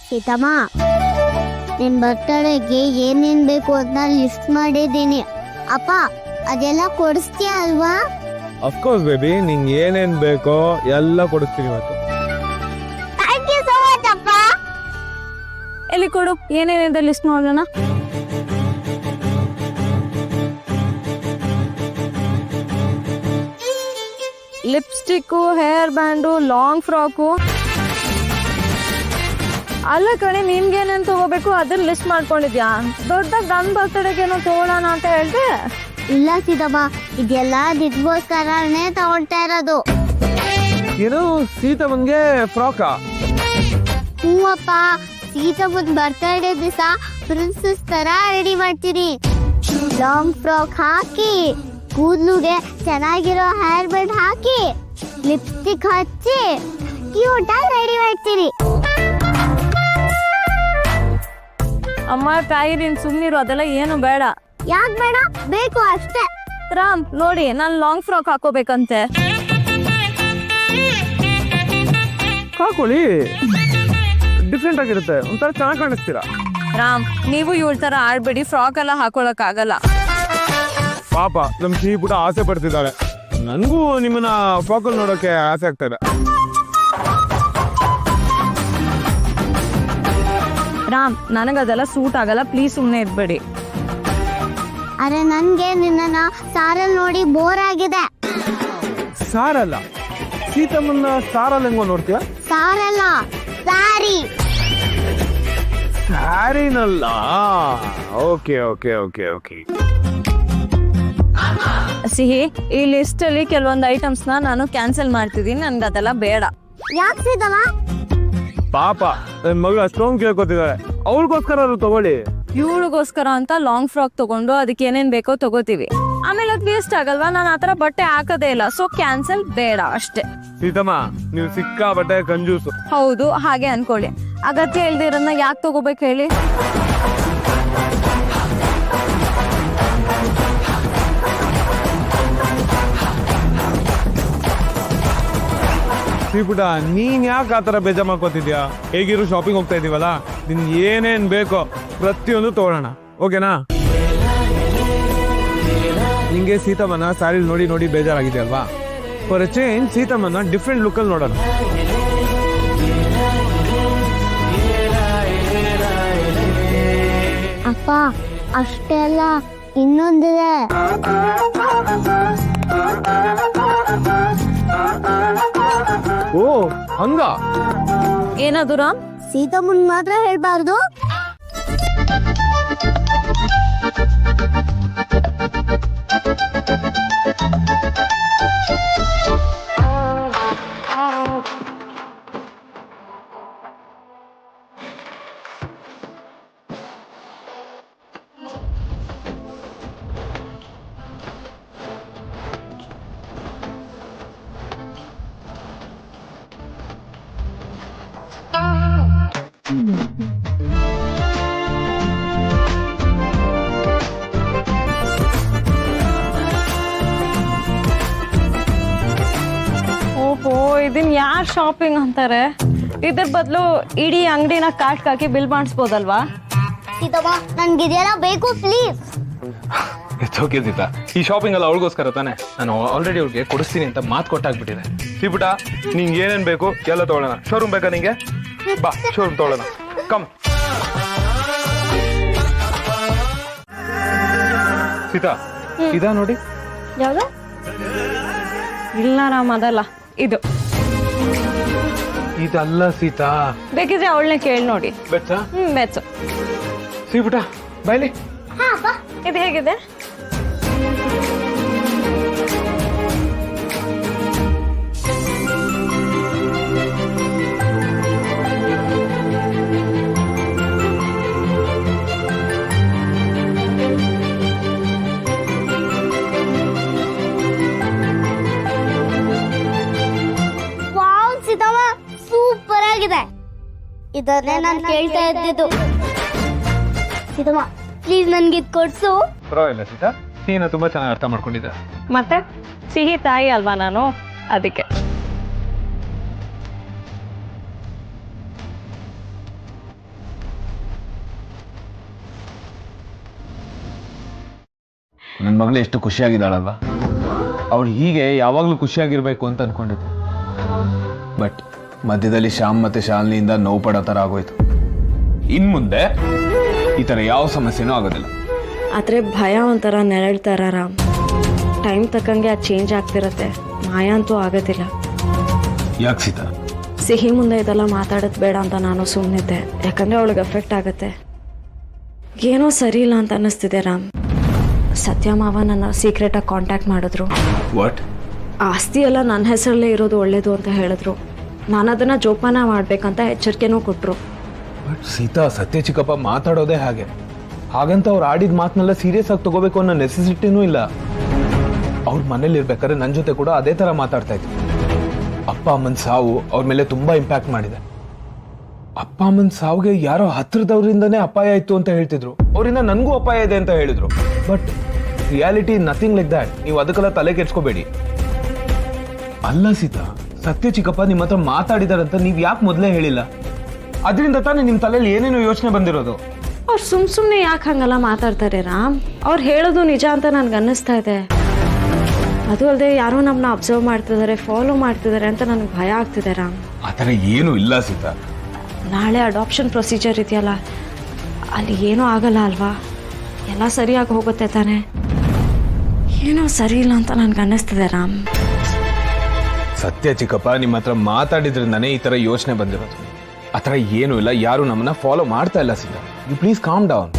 ಸೀತಮ್ಮ, ನಿನ್ ಬರ್ತಡೆಗೆ ಏನೇನ್ ಬೇಕು ಅಂತ ಲಿಸ್ಟ್ ಮಾಡಿದ್ದೀನಿ. ಅಪ್ಪ ಅದೆಲ್ಲ ಕೊಡಿಸ್ತೀಯ ಅಲ್ವಾ? ಅಫ್ಕೋರ್ಸ್ ಬೇಬಿ, ನಿಂಗೆ ಏನೇನ್ ಬೇಕೋ ಎಲ್ಲ ಕೊಡಿಸ್ತೀನಿ ಇವತ್ತು. ಥ್ಯಾಂಕ್ ಯು ಸೋ ಮಚ್ ಅಪ್ಪ. ಎಲ್ಲಿ ಕೊಡು, ಏನೇನಿದೆ ಲಿಸ್ಟ್ ನೋಡೋಣ. Lipstick, hair band, long frock. ಅಲ್ಲ ಕಣೆ, ನಿನ್ಗೇನೇನು ತಗೋಬೇಕು ಅದನ್ನ ಲಿಸ್ಟ್ ಮಾಡ್ಕೊಂಡಿದ್ಯಾ? ದೊಡ್ಡದಾಗ ನನ್ನ ಬರ್ತಡೆಗೇನೋ ತಗೊಳ್ಳೋಣ ಅಂತ ಹೇಳ್ದೆ. ಇಲ್ಲ ಸೀತಮ್ಮ, ಇದೆಲ್ಲ ನಿದ್ಗೋಸ್ಕರನೇ ತಗೊಳ್ತಾ ಇರೋದು. ಏನು ಸೀತಮ್ಮನ್ಗೆ ಫ್ರಾಕಾ? ಹೂವಪ್ಪ, ಸೀತಮ್ಮನ್ ಬರ್ತಡೇ ದಿವಸ ಪ್ರಿನ್ಸಸ್ ತರ ರೆಡಿ ಮಾಡ್ತೀನಿ. ಲಾಂಗ್ ಫ್ರಾಕ್ ಹಾಕಿ, ಕೂದಲುಗೆ ಚೆನ್ನಾಗಿರೋ ಹೇರ್ ಬ್ಯಾಂಡ್ ಹಾಕಿ, ಲಿಪ್ಸ್ಟಿಕ್ ಹಚ್ಚಿ ಕ್ಯೂಟ್ ಆಗಿ ರೆಡಿ ಮಾಡ್ತೀನಿ. ಅಮ್ಮ ತಾಯಿ, ನೀನ್ ಸುಮ್ಮನಿರು, ಅದೆಲ್ಲ ಏನು ಬೇಡ. ಯಾಕೆ ಬೇಡ? ಬೇಕು ಅಷ್ಟೇ. ರಾಮ್ ನೋಡಿ, ನಾನು ಲಾಂಗ್ ಫ್ರಾಕ್ ಹಾಕೋಬೇಕಂತೆ. ಹಾಕೊಳ್ಳಿ, ಡಿಫ್ರೆಂಟ್ ಆಗಿರುತ್ತೆ, ಒಂಥರ ಚೆನ್ನಾಗಿ ಕಾಣಿಸ್ತೀರಾ. ರಾಮ್, ನೀವು ಇವಳ ತರ ಆಡ್ಬೇಡಿ, ಫ್ರಾಕ್ ಎಲ್ಲ ಹಾಕೊಳಕ್ ಆಗಲ್ಲ. ಪಾಪ ನಮ್ ಸಿಹಿ ಪುಟ ಆಸೆ ಪಡ್ತಿದ್ದಾಳೆ. ನನಗೂ ನಿಮ್ಮನ್ನ ಫ್ರಾಕಲ್ಲಿ ನೋಡೋಕೆ ಆಸೆ ಆಗ್ತಾ ಇದೆ. ರಾಮ್, ನನಗದೆಲ್ಲ ಸೂಟ್ ಆಗಲ್ಲ, ಪ್ಲೀಸ್ ಸುಮ್ಮನೆ ಇರ್ಬೇಡಿ. ಅರೆ ನನ್ಗೆ ನಿನ್ನ ಸಾರಲ್ಲಿ ನೋಡಿ ಬೋರ್ ಆಗಿದೆ. ಸಾರಲ್ಲ, ಸೀತಮ್ಮನ್ನ ಸಾರಲ್ಲಿ ಹೆಂಗೋ ನೋಡ್ತೀಯ? ಸಾರಲ್ಲ, ಸಾರಿ. ಸ್ಯಾರಿನಲ್ಲ. Okay okay okay okay. ಸಿಹಿ, ಈ ಲಿಸ್ಟ್ ಅಲ್ಲಿ ಕೆಲವೊಂದು ಐಟಮ್ಸ್ ನಾನು ಕ್ಯಾನ್ಸಲ್ ಮಾಡ್ತಿದ್ದೀನಿ, ನನ್ಗೆ ಅದೆಲ್ಲ ಬೇಡ. ಯಾಕೆ ಸೀತಮ್ಮ? ಪಾಪ ನನ್ನ ಮಗಳು ಅಷ್ಟೊಂದು ಕೇಳ್ಕೊತಿದ್ದಾಳೆ, ಅವ್ರಿಗೋಸ್ಕರ ಅದು ತಗೊಳ್ಳಿ. ಇವಳಿಗೋಸ್ಕರ ಅಂತ ಲಾಂಗ್ ಫ್ರಾಕ್ ತಗೊಂಡು ಅದಕ್ಕೆ ಏನೇನ್ ಬೇಕೋ ತಗೋತೀವಿ, ಆಮೇಲೆ ಅದು ವೇಸ್ಟ್ ಆಗಲ್ವಾ? ನಾನು ಆತರ ಬಟ್ಟೆ ಹಾಕೋದೇ ಇಲ್ಲ, ಸೊ ಕ್ಯಾನ್ಸಲ್ ಬೇಡ ಅಷ್ಟೇ. ಸೀತಮ್ಮ, ನೀವು ಸಿಕ್ಕಾಬಟ್ಟೆ ಕಂಜೂಸು. ಹೌದು, ಹಾಗೆ ಅನ್ಕೊಳ್ಳಿ. ಅಗತ್ಯ ಇಲ್ದಿರನ್ನ ಯಾಕೆ ತಗೋಬೇಕು ಹೇಳಿ? ಶ್ರೀಪುಟ, ನೀನ್ ಯಾಕೆ ಆತರ ಬೇಜಾರ್ ಮಾಡ್ಕೋತಿದ್ಯಾ? ಹೇಗಿರು ಶಾಪಿಂಗ್ ಹೋಗ್ತಾ ಇದೀವಲ್ಲ, ನಿನ್ ಏನೇನ್ ಬೇಕೋ ಪ್ರತಿಯೊಂದು ತಗೊಳ್ಳೋಣ, ಓಕೆನಾ? ನಿಂಗೆ ಸೀತಮ್ಮನ ಸ್ಯಾರಿ ನೋಡಿ ನೋಡಿ ಬೇಜಾರಾಗಿದೆ ಅಲ್ವಾ? ಫಾರ್ ಎ ಚೇಂಜ್ ಸೀತಮ್ಮನ ಡಿಫ್ರೆಂಟ್ ಲುಕ್ ಅಲ್ಲಿ ನೋಡೋಣ. ಅಪ್ಪ ಅಷ್ಟೇ ಅಲ್ಲ, ಇನ್ನೊಂದಿದೆ. ಓ ಹಂಗ? ಏನದು ರಾಮ್? ಸೀತಮ್ಮನ್ ಮಾತ್ರ ಹೇಳ್ಬಾರ್ದು. ಓಹೋ, ಇದನ್ ಯಾರ್ ಶಾಪಿಂಗ್ ಅಂತಾರೆ? ಇದ್ರ ಬದಲು ಇಡೀ ಅಂಗಡಿನ ಕಾಟ್ ಹಾಕಿ ಬಿಲ್ ಮಾಡಿಸ್ಬೋದಲ್ವಾ? ಸೀತಮ್ಮ, ನನ್ಗಿದೆಲ್ಲ ಬೇಕು ಪ್ಲೀಸ್. ಓಕೆ ಸೀತಾ, ಈ ಶಾಪಿಂಗ್ ಎಲ್ಲ ಅವಳಿಗೋಸ್ಕರ ತಾನೆ. ನಾನು ಆಲ್ರೆಡಿ ಅವ್ಳಿಗೆ ಕೊಡಿಸ್ತೀನಿ ಅಂತ ಮಾತು ಕೊಟ್ಟಾಗ್ಬಿಟ್ಟಿದೆ. ಸೀಪುಟ, ನಿಂಗೆ ಏನೇನ್ ಬೇಕು ಎಲ್ಲ ತಗೊಳ್ಳೋಣ. ಶೋರೂಮ್ ಬೇಕಾ ನಿಂಗೆ? ಬಾ, ಶೋರೂಮ್ ತಗೊಳ್ಳೋಣ. ಕಮ್ ಸೀತಾ, ಇದಾ ನೋಡಿ. ಯಾವ್ದು? ಇಲ್ಲ ರಾಮ್, ಅದಲ್ಲ, ಇದು. ಇದಲ್ಲ ಸೀತಾ. ಬೇಕಿದ್ರೆ ಅವಳನ್ನೇ ಕೇಳಿ ನೋಡಿ. ಬೆಚ್ಚ? ಬೆಚ್ಚು. ಸೀಪುಟ ಬಾಯ್ಲಿ. ಇದು ಹೇಗಿದೆ? ವಾವ್ ಸೀತಮ್ಮ, ಸೂಪರ್ ಆಗಿದೆ. ಇದನ್ನೇ ನಾನು ಕೇಳ್ತಾ ಇದ್ದಿದ್ದು. ಸೀತಮ್ಮ ಪ್ಲೀಸ್ ನನ್ಗೆ ಇದು ಕೊಡ್ಸು. ಪರವಾಗಿಲ್ಲ ಸೀತಾ, ನೀನು ತುಂಬಾ ಚೆನ್ನಾಗಿ ಅರ್ಥ ಮಾಡ್ಕೊಂಡಿದ್ದೆ. ಮತ್ತೆ ಸಿಹಿ ತಾಯಿ ಅಲ್ವಾ ನಾನು, ಅದಕ್ಕೆ. ನನ್ನ ಮಗಳು ಎಷ್ಟು ಖುಷಿಯಾಗಿದ್ದಾಳಲ್ವ. ಅವಳು ಹೀಗೆ ಯಾವಾಗಲೂ ಖುಷಿಯಾಗಿರ್ಬೇಕು ಅಂತ ಅನ್ಕೊಂಡಿದ್ದೆ. ಬಟ್ ಮಧ್ಯದಲ್ಲಿ ಶ್ಯಾಮ್ ಮತ್ತು ಶಾಲಿನಿಯಿಂದ ನೋವು ಪಡೋ ಥರ ಆಗೋಯ್ತು. ಇನ್ನು ಮುಂದೆ ಈ ಥರ ಯಾವ ಸಮಸ್ಯೆನೂ ಆಗೋದಿಲ್ಲ. ಆದರೆ ಭಯ ಒಂಥರ ನೆರಳ್ತಾರ ರಾಮ್. ಟೈಮ್ ತಕ್ಕಂಗೆ ಅದು ಚೇಂಜ್ ಆಗ್ತಿರತ್ತೆ. ಮಾಯ ಅಂತೂ ಆಗೋದಿಲ್ಲ. ಯಾಕೆ ಸೀತಾ? ಸಿಹಿ ಮುಂದೆ ಇದೆಲ್ಲ ಮಾತಾಡೋದು ಬೇಡ ಅಂತ ನಾನು ಸುಮ್ಮನಿದ್ದೆ. ಯಾಕಂದರೆ ಅವಳಿಗೆ ಎಫೆಕ್ಟ್ ಆಗುತ್ತೆ. ಏನೋ ಸರಿ ಇಲ್ಲ ಅಂತ ಅನ್ನಿಸ್ತಿದೆ ರಾಮ್. ಸತ್ಯ ಮಾವ ನನ್ನ ಸೀಕ್ರೆಟಾಗಿ ಕಾಂಟ್ಯಾಕ್ಟ್ ಮಾಡಿದ್ರು. ವಾಟ್? ಆಸ್ತಿ ಎಲ್ಲ ನನ್ನ ಹೆಸರಲ್ಲೇ ಇರೋದು ಒಳ್ಳೇದು ಅಂತ ಹೇಳಿದ್ರು. ನಾನು ಅದನ್ನು ಜೋಪಾನ ಮಾಡಬೇಕಂತ ಎಚ್ಚರಿಕೆನೂ ಕೊಟ್ಟರು. ಬಟ್ ಸೀತಾ, ಸತ್ಯ ಚಿಕ್ಕಪ್ಪ ಮಾತಾಡೋದೇ ಹಾಗೆ. ಹಾಗಂತ ಅವ್ರು ಆಡಿದ ಮಾತನ್ನೆಲ್ಲ ಸೀರಿಯಸ್ ಆಗಿ ತಗೋಬೇಕು ಅನ್ನೋ ನೆಸೆಸಿಟಿನೂ ಇಲ್ಲ. ಅವ್ರ ಮನೇಲಿ ಇರ್ಬೇಕಾದ್ರೆ ನನ್ನ ಜೊತೆ ಕೂಡ ಅದೇ ಥರ ಮಾತಾಡ್ತಾ ಇದ್ರು. ಅಪ್ಪ ಅಮ್ಮನ ಸಾವು ಅವ್ರ ಮೇಲೆ ತುಂಬಾ ಇಂಪ್ಯಾಕ್ಟ್ ಮಾಡಿದೆ. ಅಪ್ಪ ಅಮ್ಮನ ಸಾವಿಗೆ ಯಾರೋ ಹತ್ರದವರಿಂದನೇ ಅಪಾಯ ಇತ್ತು ಅಂತ ಹೇಳ್ತಿದ್ರು. ಅವರಿಂದ ನನಗೂ ಅಪಾಯ ಇದೆ ಅಂತ ಹೇಳಿದ್ರು. But reality nothing like that. ನೀವು ಅದಕ್ಕೆಲ್ಲ ತಲೆ ಕೆಡ್ಸ್ಕೋಬೇಡಿ. ಅಲ್ಲ ಸೀತಾ, ಸತ್ಯ ಚಿಕ್ಕಪ್ಪ ನಿಮ್ಮ ಹತ್ರ ಮಾತಾಡಿದಾರಂತ ನೀವು ಯಾಕೆ ಮೊದಲೇ ಹೇಳಿಲ್ಲ? ಅದರಿಂದ ತಾನೇ ನಿಮ್ಮ ತಲೆಯಲ್ಲಿ ಏನೇನೋ ಯೋಚನೆ ಬಂದಿರೋದು. ಅವ್ರು ಸುಮ್ಮನೆ ಯಾಕೆ ಹಂಗೆಲ್ಲ ಮಾತಾಡ್ತಾರೆ ರಾಮ್? ಅವ್ರು ಹೇಳೋದು ನಿಜ ಅಂತ ನನಗೆ ಅನ್ನಿಸ್ತಾ ಇದೆ. ಅದು ಅಲ್ಲದೆ ಯಾರೋ ನಮ್ಮನ್ನ ಅಬ್ಸರ್ವ್ ಮಾಡ್ತಿದ್ದಾರೆ, ಫಾಲೋ ಮಾಡ್ತಿದ್ದಾರೆ ಅಂತ ನನಗೆ ಭಯ ಆಗ್ತಿದೆ ರಾಮ್. ಆ ಥರ ಏನೂ ಇಲ್ಲ ಸೀತಾ. ನಾಳೆ ಅಡಾಪ್ಷನ್ ಪ್ರೊಸೀಜರ್ ಇದೆಯಲ್ಲ, ಅಲ್ಲಿ ಏನೂ ಆಗಲ್ಲ ಅಲ್ವಾ? ಎಲ್ಲ ಸರಿಯಾಗಿ ಹೋಗುತ್ತೆ ತಾನೆ? ಏನೋ ಸರಿ ಇಲ್ಲ ಅಂತ ನನಗೆ ಅನ್ನಿಸ್ತಿದೆ ರಾಮ್. ಸತ್ಯ ಚಿಕ್ಕಪ್ಪ ನಿಮ್ಮ ಹತ್ರ ಮಾತಾಡಿದ್ರಿಂದಾನೇ ಈ ಥರ ಯೋಚನೆ ಬಂದಿರೋದು. ಆ ಥರ ಏನೂ ಇಲ್ಲ. ಯಾರು ನಮ್ಮನ್ನ ಫಾಲೋ ಮಾಡ್ತಾ ಇಲ್ಲ Sita. You please calm down.